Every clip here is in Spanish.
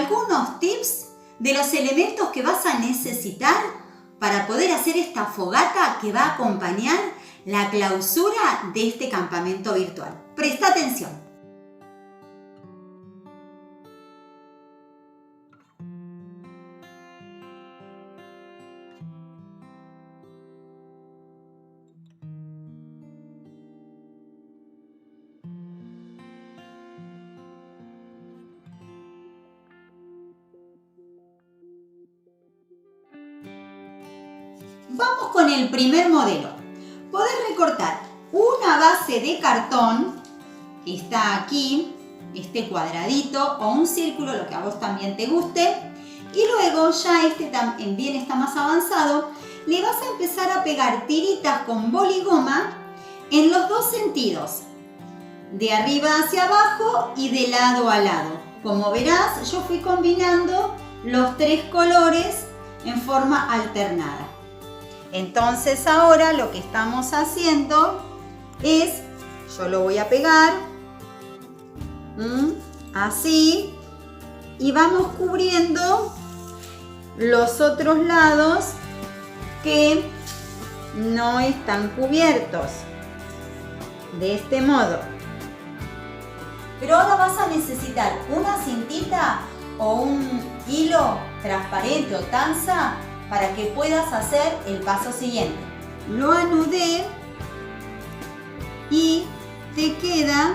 algunos tips de los elementos que vas a necesitar para poder hacer esta fogata que va a acompañar la clausura de este campamento virtual. Presta atención. Vamos con el primer modelo. Podés recortar una base de cartón que está aquí, este cuadradito o un círculo, lo que a vos también te guste. Y luego ya este también está más avanzado, le vas a empezar a pegar tiritas con boligoma en los dos sentidos, de arriba hacia abajo y de lado a lado. Como verás, yo fui combinando los tres colores en forma alternada. Entonces ahora lo que estamos haciendo es, yo lo voy a pegar así y vamos cubriendo los otros lados que no están cubiertos, de este modo. Pero ahora vas a necesitar una cintita o un hilo transparente o tanza para que puedas hacer el paso siguiente. Lo anudé y te queda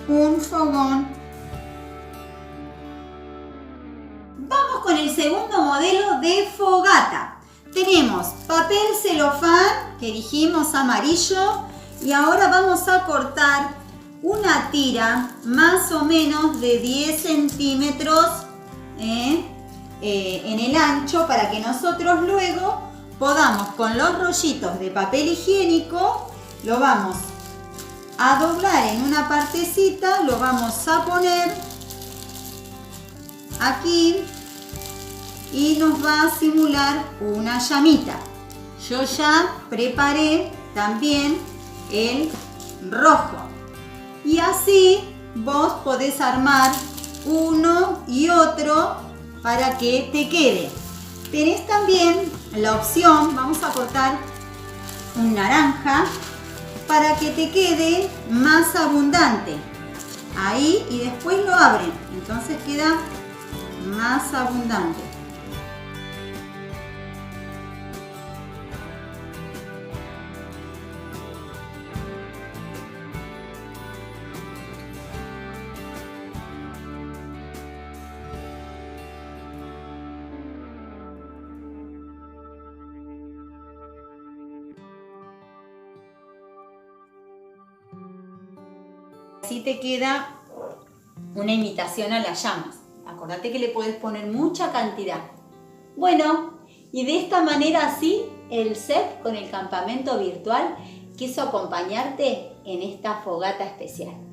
un fogón. Vamos con el segundo modelo de fogata. Tenemos papel celofán que dijimos amarillo y ahora vamos a cortar una tira más o menos de 10 centímetros en el ancho para que nosotros luego podamos con los rollitos de papel higiénico, lo vamos a doblar en una partecita, lo vamos a poner aquí y nos va a simular una llamita. Yo ya preparé también el rojo y así vos podés armar uno y otro para que te quede. Tenés también la opción, vamos a cortar un naranja para que te quede más abundante. Ahí y después lo abren, entonces queda más abundante. Así te queda una imitación a las llamas. Acordate que le puedes poner mucha cantidad. Bueno, y de esta manera así el CEP con el campamento virtual quiso acompañarte en esta fogata especial.